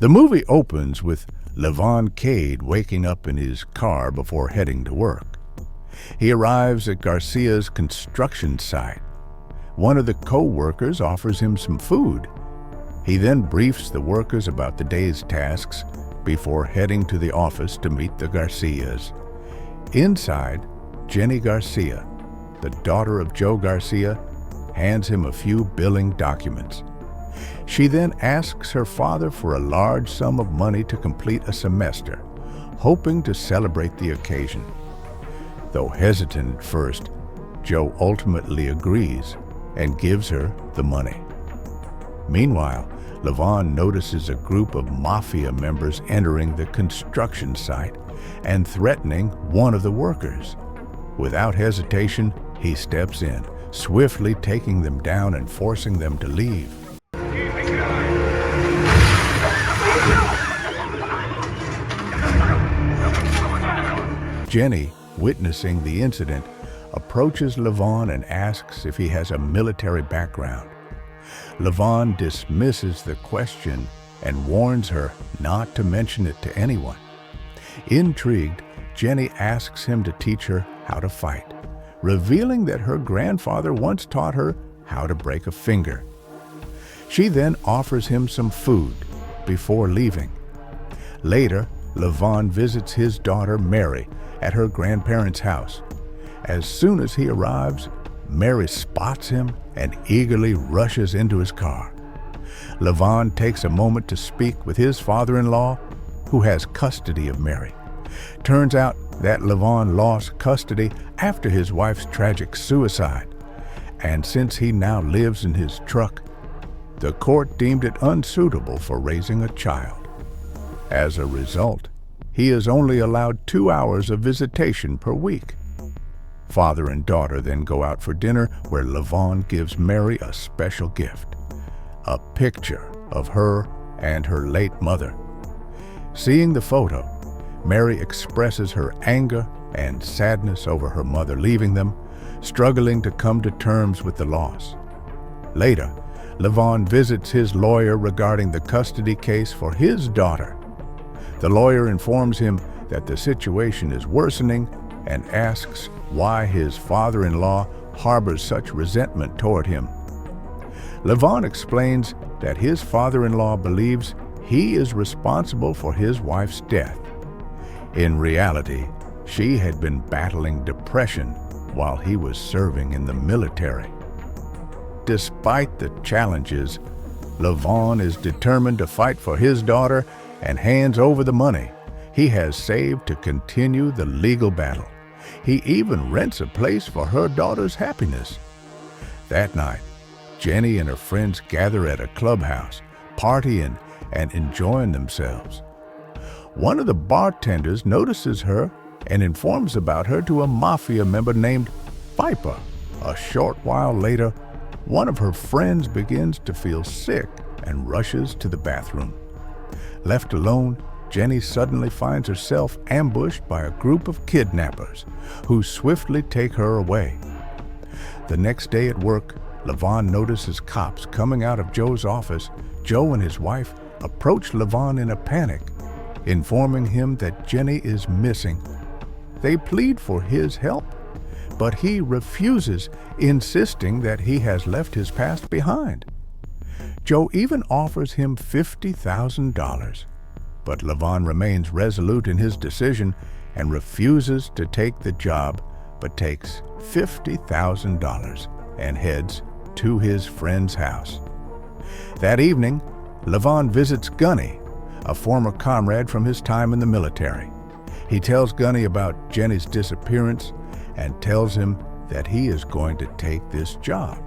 The movie opens with Levon Cade waking up in his car before heading to work. He arrives at Garcia's construction site. One of the co-workers offers him some food. He then briefs the workers about the day's tasks before heading to the office to meet the Garcias. Inside, Jenny Garcia, the daughter of Joe Garcia, hands him a few billing documents. She then asks her father for a large sum of money to complete a semester, hoping to celebrate the occasion. Though hesitant at first, Joe ultimately agrees and gives her the money. Meanwhile, Levon notices a group of MAFIA members entering the construction site and threatening one of the workers. Without hesitation, he steps in, swiftly taking them down and forcing them to leave. Jenny, witnessing the incident, approaches Levon and asks if he has a military background. Levon dismisses the question and warns her not to mention it to anyone. Intrigued, Jenny asks him to teach her how to fight, revealing that her grandfather once taught her how to break a finger. She then offers him some food before leaving. Later, Levon visits his daughter Mary at her grandparents' house. As soon as he arrives, Mary spots him and eagerly rushes into his car. Levon takes a moment to speak with his father-in-law, who has custody of Mary. Turns out that Levon lost custody after his wife's tragic suicide, and since he now lives in his truck, the court deemed it unsuitable for raising a child. As a result, he is only allowed 2 hours of visitation per week. Father and daughter then go out for dinner where Levon gives Mary a special gift, a picture of her and her late mother. Seeing the photo, Mary expresses her anger and sadness over her mother leaving them, struggling to come to terms with the loss. Later, Levon visits his lawyer regarding the custody case for his daughter. The lawyer informs him that the situation is worsening and asks why his father-in-law harbors such resentment toward him. Levon explains that his father-in-law believes he is responsible for his wife's death. In reality, she had been battling depression while he was serving in the military. Despite the challenges, Levon is determined to fight for his daughter and hands over the money he has saved to continue the legal battle. He even rents a place for her daughter's happiness. That night, Jenny and her friends gather at a clubhouse, partying and enjoying themselves. One of the bartenders notices her and informs about her to a MAFIA member named Viper. A short while later, one of her friends begins to feel sick and rushes to the bathroom. Left alone, Jenny suddenly finds herself ambushed by a group of kidnappers who swiftly take her away. The next day at work, Levon notices cops coming out of Joe's office. Joe and his wife approach Levon in a panic, informing him that Jenny is missing. They plead for his help, but he refuses, insisting that he has left his past behind. Joe even offers him $50,000, but Levon remains resolute in his decision and refuses to take the job, but takes $50,000 and heads to his friend's house. That evening, Levon visits Gunny, a former comrade from his time in the military. He tells Gunny about Jenny's disappearance and tells him that he is going to take this job.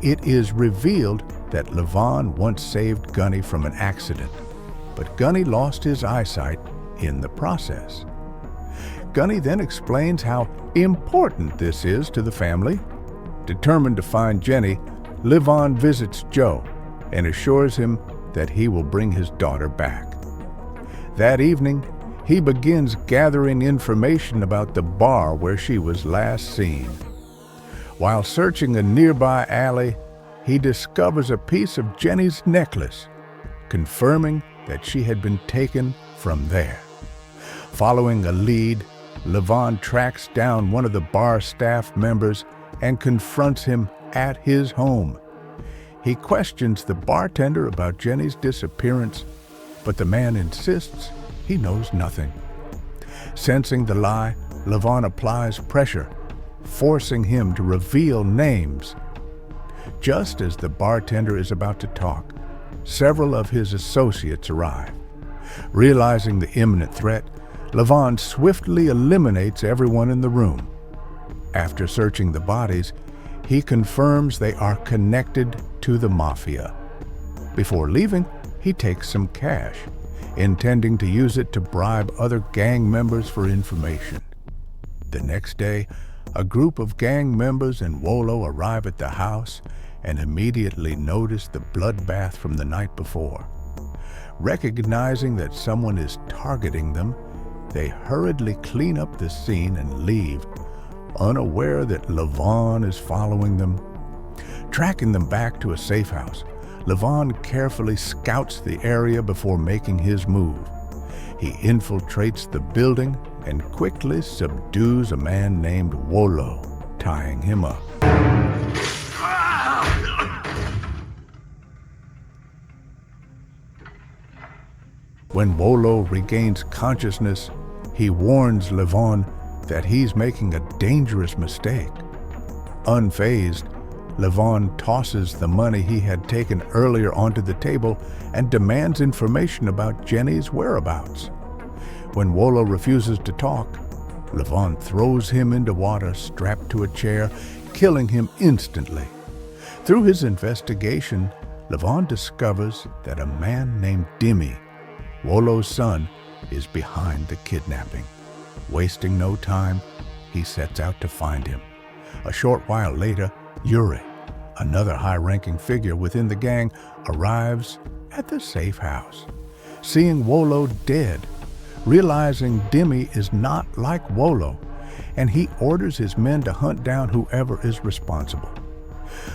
It is revealed that Levon once saved Gunny from an accident, but Gunny lost his eyesight in the process. Gunny then explains how important this is to the family. Determined to find Jenny, Levon visits Joe and assures him that he will bring his daughter back. That evening, he begins gathering information about the bar where she was last seen. While searching a nearby alley, he discovers a piece of Jenny's necklace, confirming that she had been taken from there. Following a lead, Levon tracks down one of the bar staff members and confronts him at his home. He questions the bartender about Jenny's disappearance, but the man insists he knows nothing. Sensing the lie, Levon applies pressure, forcing him to reveal names. Just as the bartender is about to talk, several of his associates arrive. Realizing the imminent threat, Levon swiftly eliminates everyone in the room. After searching the bodies, he confirms they are connected to the Mafia. Before leaving, he takes some cash, intending to use it to bribe other gang members for information. The next day, a group of gang members and Wolo arrive at the house and immediately notice the bloodbath from the night before. Recognizing that someone is targeting them, they hurriedly clean up the scene and leave, unaware that Levon is following them. Tracking them back to a safe house, Levon carefully scouts the area before making his move. He infiltrates the building and quickly subdues a man named Wolo, tying him up. When Wolo regains consciousness, he warns Levon that he's making a dangerous mistake. Unfazed, Levon tosses the money he had taken earlier onto the table and demands information about Jenny's whereabouts. When Wolo refuses to talk, Levon throws him into water strapped to a chair, killing him instantly. Through his investigation, Levon discovers that a man named Dimi, Wolo's son, is behind the kidnapping. Wasting no time, he sets out to find him. A short while later, Yuri, another high-ranking figure within the gang, arrives at the safe house. Seeing Wolo dead, realizing Dimi is not like Wolo, and he orders his men to hunt down whoever is responsible.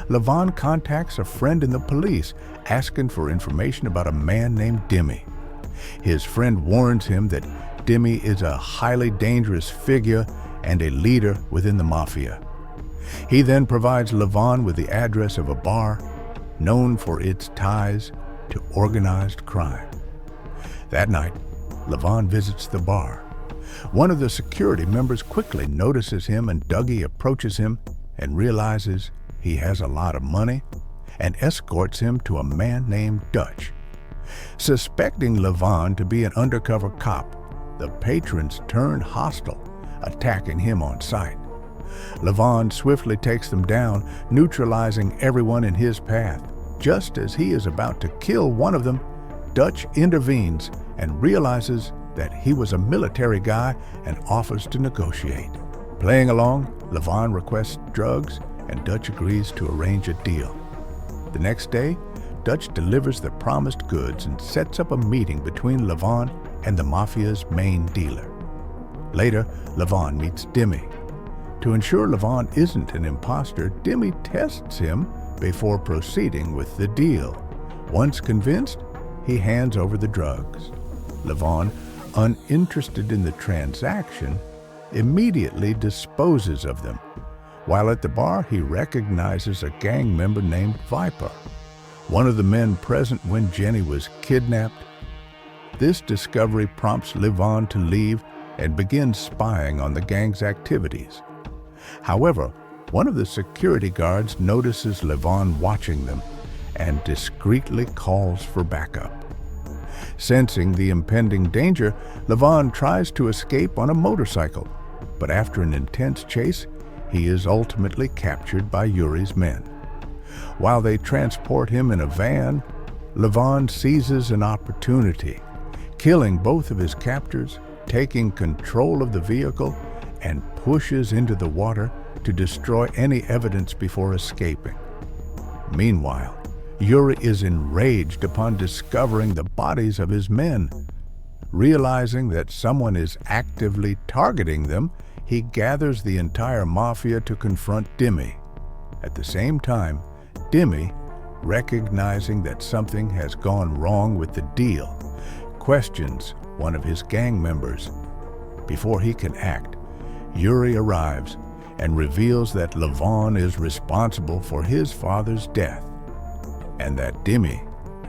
Levon contacts a friend in the police, asking for information about a man named Dimi. His friend warns him that Dimi is a highly dangerous figure and a leader within the Mafia. He then provides Levon with the address of a bar known for its ties to organized crime. That night, Levon visits the bar. One of the security members quickly notices him, and Dougie approaches him and realizes he has a lot of money and escorts him to a man named Dutch. Suspecting Levon to be an undercover cop, the patrons turn hostile, attacking him on sight. Levon swiftly takes them down, neutralizing everyone in his path. Just as he is about to kill one of them, Dutch intervenes and realizes that he was a military guy and offers to negotiate. Playing along, Levon requests drugs and Dutch agrees to arrange a deal. The next day, Dutch delivers the promised goods and sets up a meeting between Levon and the Mafia's main dealer. Later, Levon meets Dimi. To ensure Levon isn't an imposter, Dimi tests him before proceeding with the deal. Once convinced, he hands over the drugs. Levon, uninterested in the transaction, immediately disposes of them. While at the bar, he recognizes a gang member named Viper, one of the men present when Jenny was kidnapped. This discovery prompts Levon to leave and begin spying on the gang's activities. However, one of the security guards notices Levon watching them and discreetly calls for backup. Sensing the impending danger, Levon tries to escape on a motorcycle, but after an intense chase, he is ultimately captured by Yuri's men. While they transport him in a van, Levon seizes an opportunity, killing both of his captors, taking control of the vehicle, and pushes into the water to destroy any evidence before escaping. Meanwhile, Yuri is enraged upon discovering the bodies of his men. Realizing that someone is actively targeting them, he gathers the entire Mafia to confront Dimi. At the same time, Dimi, recognizing that something has gone wrong with the deal, questions one of his gang members. Before he can act, Yuri arrives and reveals that Levon is responsible for his father's death, and that Demi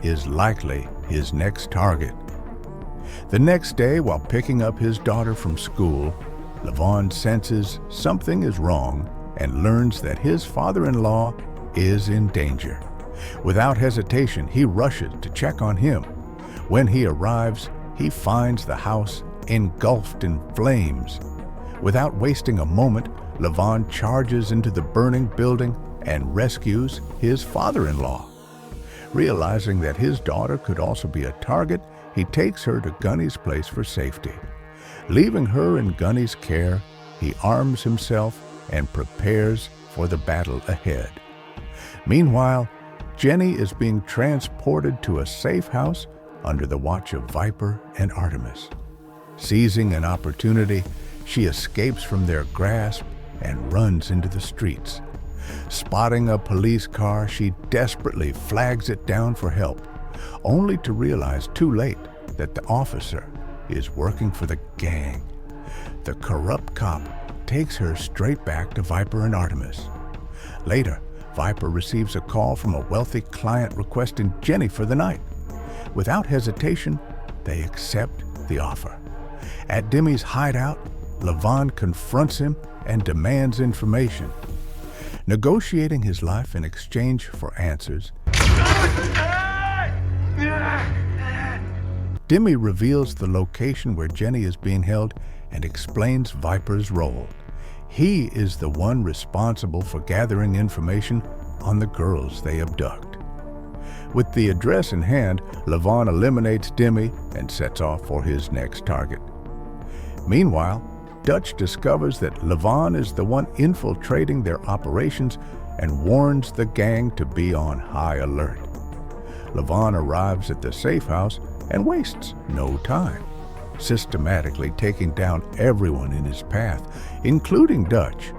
is likely his next target. The next day, while picking up his daughter from school, Levon senses something is wrong and learns that his father-in-law is in danger. Without hesitation, he rushes to check on him. When he arrives, he finds the house engulfed in flames. Without wasting a moment, Levon charges into the burning building and rescues his father-in-law. Realizing that his daughter could also be a target, he takes her to Gunny's place for safety. Leaving her in Gunny's care, he arms himself and prepares for the battle ahead. Meanwhile, Jenny is being transported to a safe house under the watch of Viper and Artemis. Seizing an opportunity, she escapes from their grasp and runs into the streets. Spotting a police car, she desperately flags it down for help, only to realize too late that the officer is working for the gang. The corrupt cop takes her straight back to Viper and Artemis. Later, Viper receives a call from a wealthy client requesting Jenny for the night. Without hesitation, they accept the offer. At Demi's hideout, Levon confronts him and demands information. Negotiating his life in exchange for answers, Demi reveals the location where Jenny is being held and explains Viper's role. He is the one responsible for gathering information on the girls they abduct. With the address in hand, Levon eliminates Demi and sets off for his next target. Meanwhile, Dutch discovers that Levon is the one infiltrating their operations and warns the gang to be on high alert. Levon arrives at the safe house and wastes no time, systematically taking down everyone in his path, including Dutch.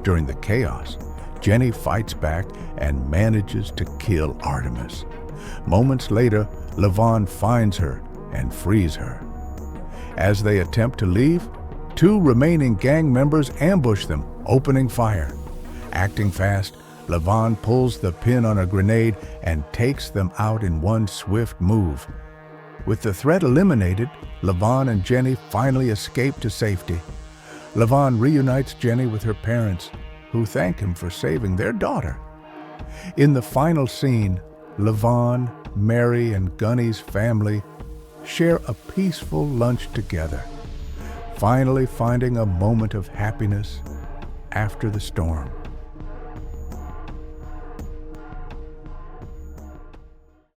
During the chaos, Jenny fights back and manages to kill Artemis. Moments later, Levon finds her and frees her. As they attempt to leave, two remaining gang members ambush them, opening fire. Acting fast, Levon pulls the pin on a grenade and takes them out in one swift move. With the threat eliminated, Levon and Jenny finally escape to safety. Levon reunites Jenny with her parents, who thank him for saving their daughter. In the final scene, Levon, Mary, and Gunny's family share a peaceful lunch together, finally finding a moment of happiness after the storm.